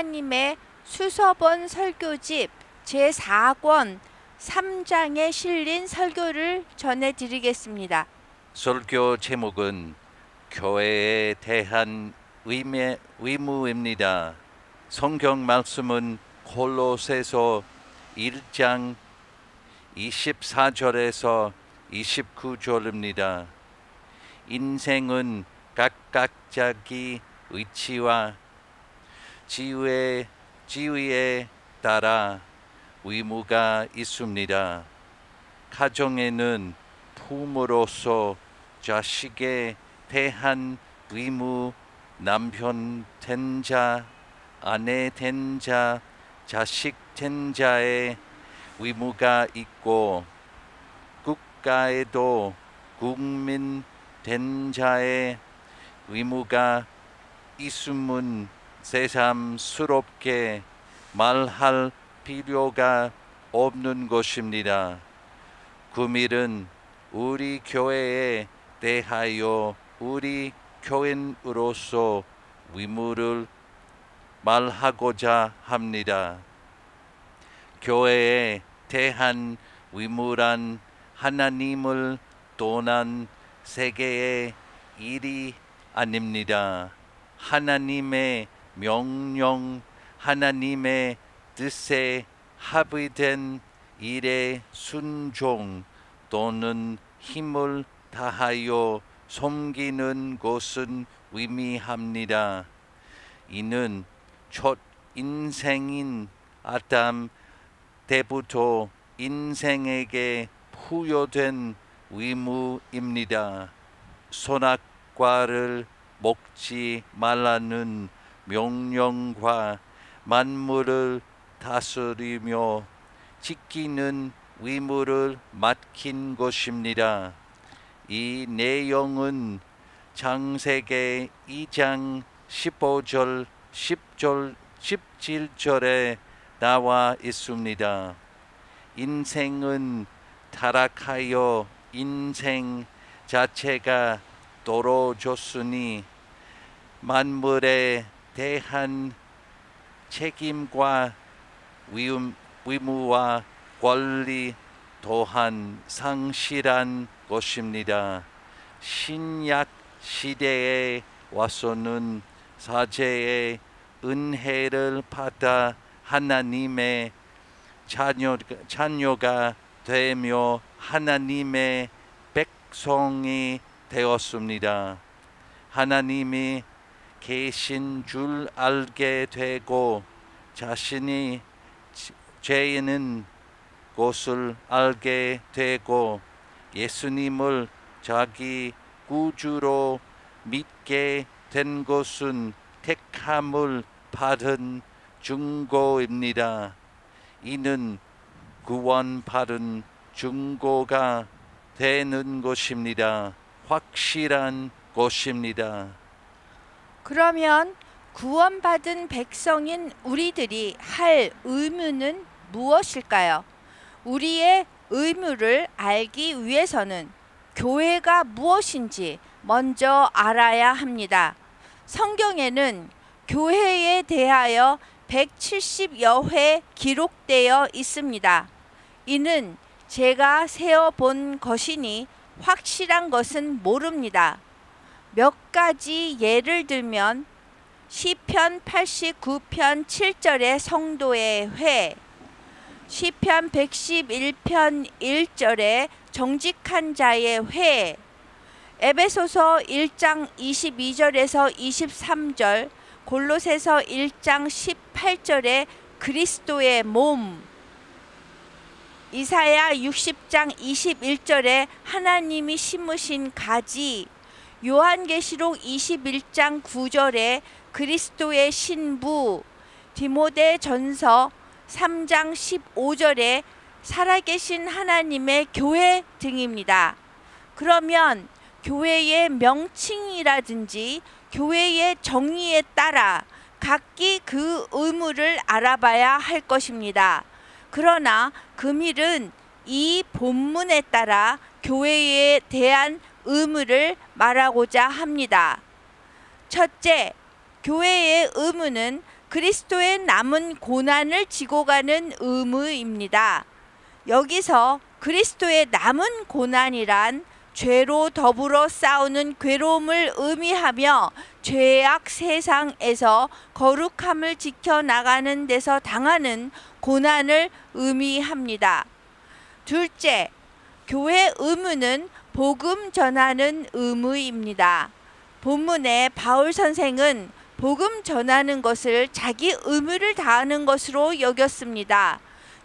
하나님의 수서본 설교집 제4권 3장에 실린 설교를 전해드리겠습니다. 설교 제목은 교회에 대한 의무입니다. 성경 말씀은 골로새서 1장 24절에서 29절입니다. 인생은 각각 자기 의치와 지위에 따라 의무가 있습니다. 가정에는 부모로서 자식에 대한 의무, 남편 된 자, 아내 된 자, 자식 된 자의 의무가 있고, 국가에도 국민 된 자의 의무가 있음은 새삼스럽게 말할 필요가 없는 것입니다. 금일은 우리 교회에 대하여 우리 교인으로서 의무를 말하고자 합니다. 교회에 대한 의무란 하나님을 떠난 세계의 일이 아닙니다. 하나님의 명령, 하나님의 뜻에 합의된 일에 순종 또는 힘을 다하여 섬기는 것은 의미합니다. 이는 첫 인생인 아담 때부터 인생에게 부여된 의무입니다. 선악과를 먹지 말라는 명령과 만물을 다스리며 지키는 의무를 맡긴 것입니다. 이 내용은 창세기 2장 15절, 10절, 17절에 나와 있습니다. 인생은 타락하여 인생 자체가 떨어졌으니 만물에 대한 책임과 의무와 권리 또한 상실한 것입니다. 신약 시대에 와서는 사제의 은혜를 받아 하나님의 자녀가 되며 하나님의 백성이 되었습니다. 하나님이 계신 줄 알게 되고 자신이 죄인은 것을 알게 되고 예수님을 자기 구주로 믿게 된 것은 택함을 받은 증거입니다. 이는 구원받은 증거가 되는 것입니다. 확실한 것입니다. 그러면 구원받은 백성인 우리들이 할 의무는 무엇일까요? 우리의 의무를 알기 위해서는 교회가 무엇인지 먼저 알아야 합니다. 성경에는 교회에 대하여 170여 회 기록되어 있습니다. 이는 제가 세어본 것이니 확실한 것은 모릅니다. 몇 가지 예를 들면 시편 89편 7절의 성도의 회, 시편 111편 1절의 정직한 자의 회, 에베소서 1장 22절에서 23절, 골로새서 1장 18절의 그리스도의 몸, 이사야 60장 21절에 하나님이 심으신 가지, 요한계시록 21장 9절에 그리스도의 신부, 디모데전서 3장 15절에 살아계신 하나님의 교회 등입니다. 그러면 교회의 명칭이라든지 교회의 정의에 따라 각기 그 의무를 알아봐야 할 것입니다. 그러나 금일은 이 본문에 따라 교회에 대한 의무를 말하고자 합니다. 첫째, 교회의 의무는 그리스도의 남은 고난을 지고 가는 의무입니다. 여기서 그리스도의 남은 고난이란 죄로 더불어 싸우는 괴로움을 의미하며 죄악 세상에서 거룩함을 지켜나가는 데서 당하는 고난을 의미합니다. 둘째, 교회 의무는 복음 전하는 의무입니다. 본문에 바울 선생은 복음 전하는 것을 자기 의무를 다하는 것으로 여겼습니다.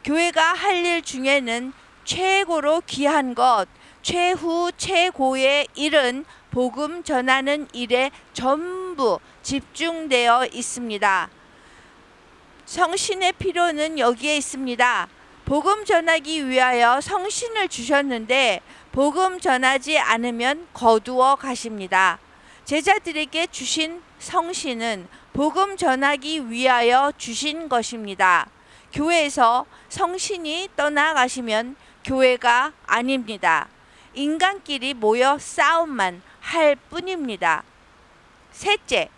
교회가 할 일 중에는 최고로 귀한 것, 최후 최고의 일은 복음 전하는 일에 전부 집중되어 있습니다. 성신의 필요는 여기에 있습니다. 복음 전하기 위하여 성신을 주셨는데 복음 전하지 않으면 거두어 가십니다. 제자들에게 주신 성신은 복음 전하기 위하여 주신 것입니다. 교회에서 성신이 떠나가시면 교회가 아닙니다. 인간끼리 모여 싸움만 할 뿐입니다. 셋째,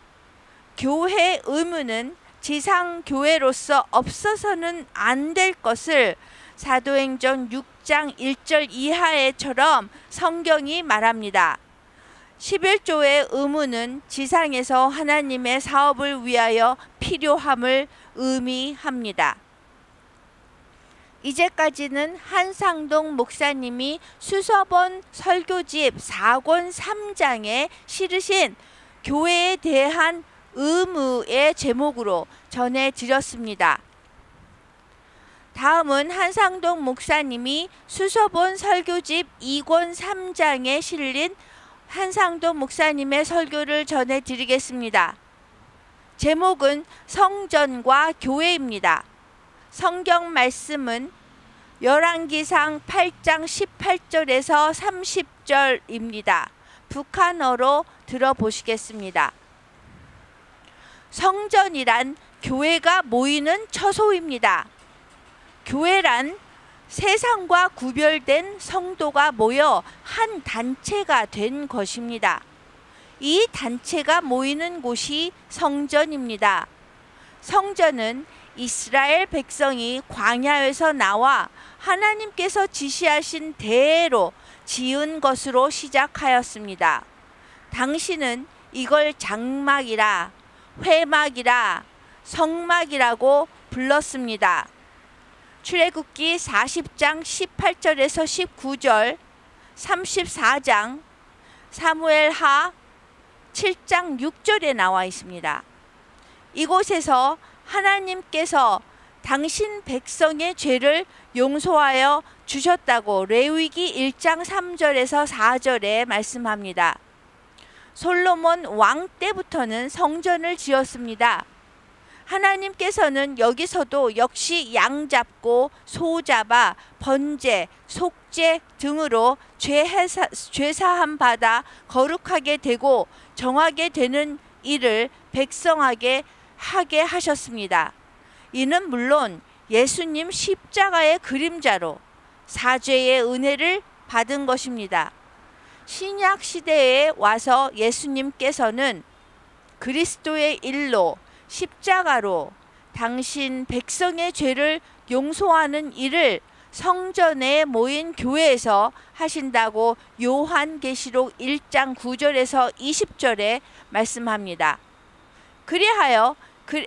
교회 의무는 지상교회로서 없어서는 안 될 것을 사도행전 6장 1절 이하에처럼 성경이 말합니다. 11조의 의무는 지상에서 하나님의 사업을 위하여 필요함을 의미합니다. 이제까지는 한상동 목사님이 수서본 설교집 4권 3장에 실으신 교회에 대한 의무의 제목으로 전해드렸습니다. 다음은 한상동 목사님이 수서본 설교집 2권 3장에 실린 한상동 목사님의 설교를 전해드리겠습니다. 제목은 성전과 교회입니다. 성경 말씀은 열왕기상 8장 18절에서 30절입니다. 북한어로 들어보시겠습니다. 성전이란 교회가 모이는 처소입니다. 교회란 세상과 구별된 성도가 모여 한 단체가 된 것입니다. 이 단체가 모이는 곳이 성전입니다. 성전은 이스라엘 백성이 광야에서 나와 하나님께서 지시하신 대로 지은 것으로 시작하였습니다. 당시는 이걸 장막이라, 회막이라, 성막이라고 불렀습니다. 출애굽기 40장 18절에서 19절, 34장, 사무엘하 7장 6절에 나와 있습니다. 이곳에서 하나님께서 당신 백성의 죄를 용서하여 주셨다고 레위기 1장 3절에서 4절에 말씀합니다. 솔로몬 왕 때부터는 성전을 지었습니다. 하나님께서는 여기서도 역시 양 잡고 소 잡아 번제, 속죄 등으로 죄사함 받아 거룩하게 되고 정하게 되는 일을 백성에게 하게 하셨습니다. 이는 물론 예수님 십자가의 그림자로 사죄의 은혜를 받은 것입니다. 신약 시대에 와서 예수님께서는 그리스도의 일로 십자가로 당신 백성의 죄를 용서하는 일을 성전에 모인 교회에서 하신다고 요한계시록 1장 9절에서 20절에 말씀합니다. 그리하여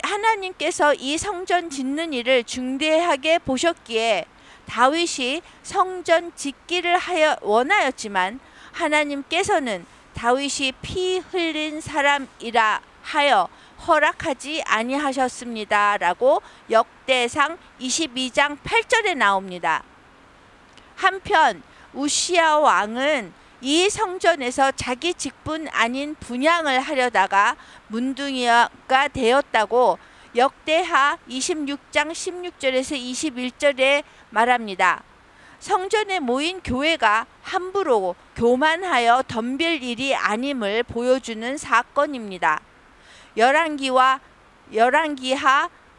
하나님께서 이 성전 짓는 일을 중대하게 보셨기에 다윗이 성전 짓기를 원하였지만 하나님께서는 다윗이 피 흘린 사람이라 하여 허락하지 아니하셨습니다. 라고 역대상 22장 8절에 나옵니다. 한편 우시야 왕은 이 성전에서 자기 직분 아닌 분향을 하려다가 문둥이가 되었다고 역대하 26장 16절에서 21절에 말합니다. 성전에 모인 교회가 함부로 교만하여 덤빌 일이 아님을 보여주는 사건입니다. 열왕기하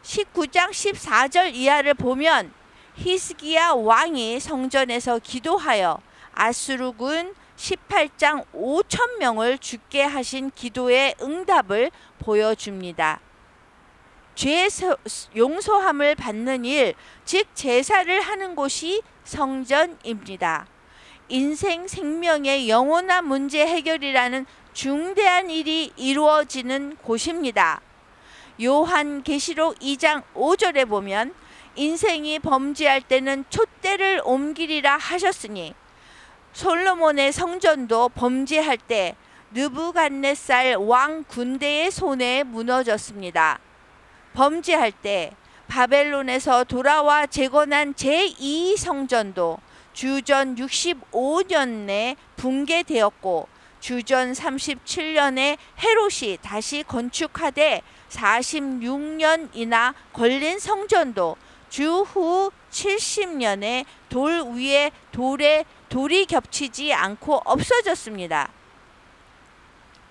19장 14절 이하를 보면 히스기야 왕이 성전에서 기도하여 아수르군 18장 5,000명을 죽게 하신 기도의 응답을 보여줍니다. 죄 용서함을 받는 일, 즉 제사를 하는 곳이 성전입니다. 인생 생명의 영원한 문제 해결이라는 중대한 일이 이루어지는 곳입니다. 요한계시록 2장 5절에 보면 인생이 범죄할 때는 촛대를 옮기리라 하셨으니 솔로몬의 성전도 범죄할 때 느부갓네살 왕 군대의 손에 무너졌습니다. 범죄할 때 바벨론에서 돌아와 재건한 제2성전도 주전 65년에 붕괴되었고 주전 37년에 헤롯이 다시 건축하되 46년이나 걸린 성전도 주후 70년에 돌 위에 돌이 겹치지 않고 없어졌습니다.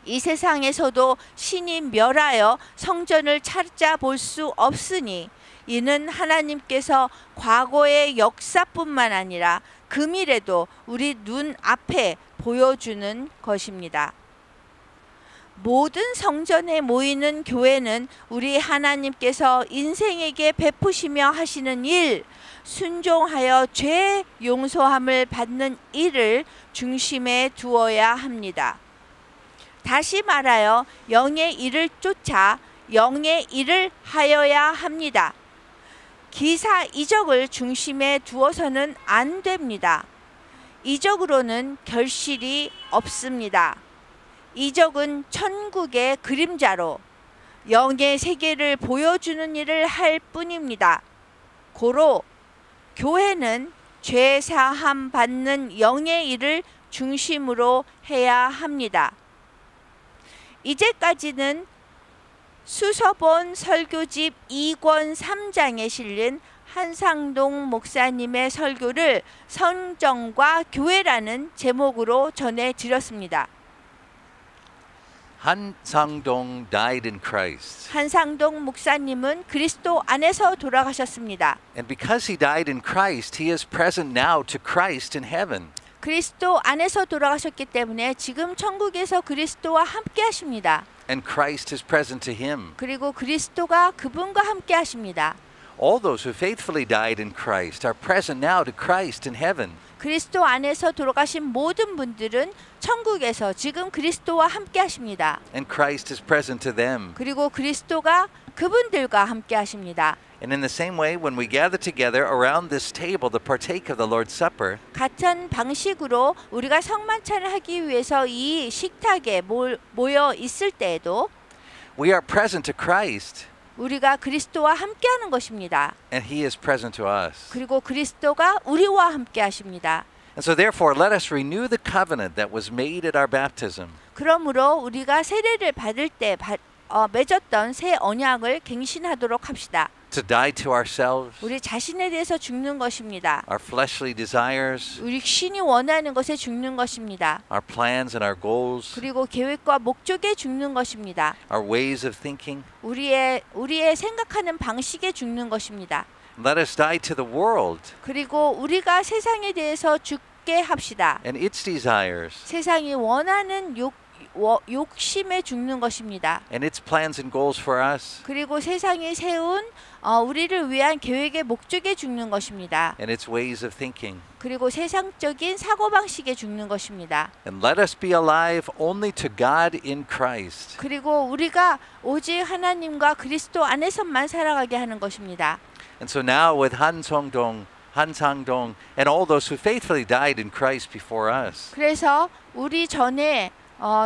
이 세상에서도 신이 멸하여 성전을 찾아볼 수 없으니 이는 하나님께서 과거의 역사뿐만 아니라 금일에도 우리 눈앞에 보여주는 것입니다. 모든 성전에 모이는 교회는 우리 하나님께서 인생에게 베푸시며 하시는 일, 순종하여 죄 용서함을 받는 일을 중심에 두어야 합니다. 다시 말하여 영의 일을 쫓아 영의 일을 하여야 합니다. 기사 이적을 중심에 두어서는 안 됩니다. 이적으로는 결실이 없습니다. 이적은 천국의 그림자로 영의 세계를 보여주는 일을 할 뿐입니다. 고로 교회는 죄 사함 받는 영의 일을 중심으로 해야 합니다. 이제까지는 수서본 설교집 2권 3장에 실린 한상동 목사님의 설교를 성전과 교회라는 제목으로 전해드렸습니다. 한상동 died in Christ. 한상동 목사님은 그리스도 안에서 돌아가셨습니다. And because he died in Christ, he is present now to Christ in heaven. 그리스도 안에서 돌아가셨기 때문에 지금 천국에서 그리스도와 함께 하십니다. And Christ is present to him. 그리고 그리스도가 그분과 함께 하십니다. All those who faithfully died in Christ are present now to Christ in heaven. 그리스도 안에서 돌아가신 모든 분들은 천국에서 지금 그리스도와 함께 하십니다. And Christ is present to them. 그리고 그리스도가 그분들과 함께 하십니다. And in the same way, when we gather together around this table to partake of the Lord's Supper, 같은 방식으로 우리가 성만찬을 하기 위해서 이 식탁에 모여 있을 때에도 we are present to Christ, 우리가 그리스도와 함께하는 것입니다. and He is present to us. 그리고 그리스도가 우리와 함께 하십니다. And so therefore, let us renew the covenant that was made at our baptism. 그러므로 우리가 세례를 받을 때 맺었던 새 언약을 갱신하도록 합시다. To die to ourselves, 우리 자신에 대해서 죽는 것입니다. our fleshly desires, 우리 신이 원하는 것에 죽는 것입니다. our plans and our goals, 그리고 계획과 목적에 죽는 것입니다. our ways of thinking. 우리의 생각하는 방식에 죽는 것입니다. Let us die to the world 그리고 우리가 세상에 대해서 죽게 합시다. and its desires 세상이 원하는 욕심에 죽는 것입니다. and its plans and goals for us 그리고 세상이 세운 우리를 위한 계획의 목적에 죽는 것입니다. and its ways of thinking. 그리고 세상적인 사고방식에 죽는 것입니다. And let us be alive only to God in Christ. 그리고 우리가 오직 하나님과 그리스도 안에서만 살아가게 하는 것입니다. And so now with 한상동, and all those who faithfully died in Christ before us, 그래서 우리 전에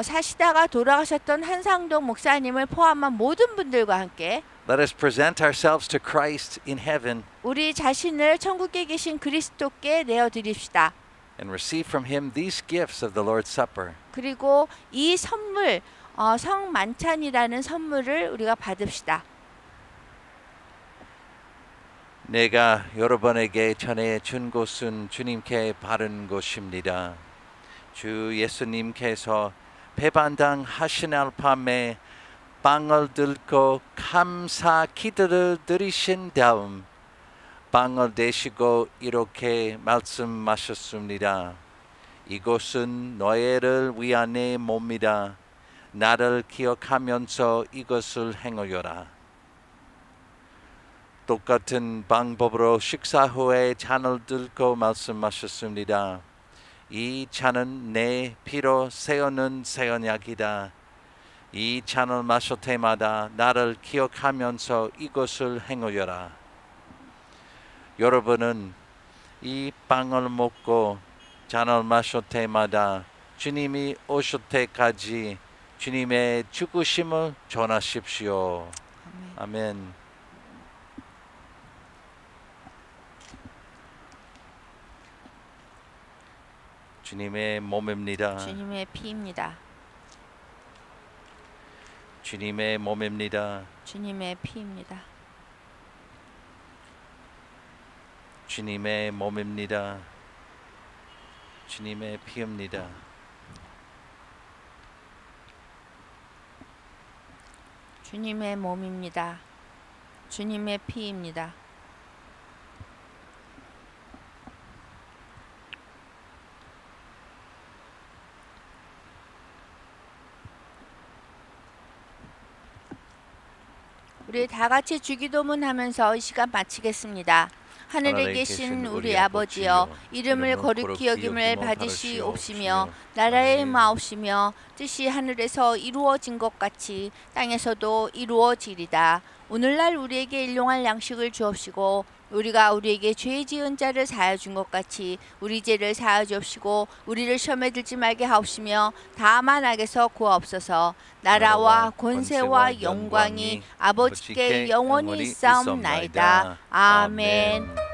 사시다가 돌아가셨던 한상동 목사님을 포함한 모든 분들과 함께 let us present ourselves to Christ in heaven 우리 자신을 천국에 계신 그리스도께 내어드립시다. and receive from Him these gifts of the Lord's Supper. 그리고 이 선물, 성만찬이라는 선물을 우리가 받읍시다. 내가 여러분에게 전해 준 것은 주님께 바른 것입니다. 주 예수님께서 배반당 하시날 밤에 빵을 들고 감사 기도를 드리신 다음 빵을 대시고 이렇게 말씀하셨습니다. 이것은 너희를 위한 내 몸이다. 나를 기억하면서 이것을 행하여라. 똑같은 방법으로 식사 후에 잔을 들고 말씀하셨습니다. 이 잔은 내 피로 세우는 새 언약이다. 이 잔을 마실 때마다 나를 기억하면서 이것을 행하여라. 여러분은 이 빵을 먹고 잔을 마실 때마다 주님이 오실 때까지 주님의 죽으심을 전하십시오. 아멘. 주님의 몸입니다. 주님의 피입니다. 주님의 몸입니다. 주님의 피입니다. 주님의 몸입니다. 주님의 피입니다. 주님의 몸입니다. 주님의 피입니다. 우리 다 같이 주기도문 하면서 이 시간 마치겠습니다. 하늘에 계신 우리 아버지여, 이름을 거룩히 여김을 받으시옵시며 나라의 마옵시며 뜻이 하늘에서 이루어진 것 같이 땅에서도 이루어지리다. 오늘날 우리에게 일용할 양식을 주옵시고 우리가 우리에게 죄 지은 자를 사하여 준 것 같이 우리 죄를 사하여 주옵시고 우리를 시험에 들지 말게 하옵시며 다만 악에서 구하옵소서. 나라와 권세와 영광이 아버지께 영원히 있사옵나이다. 아멘.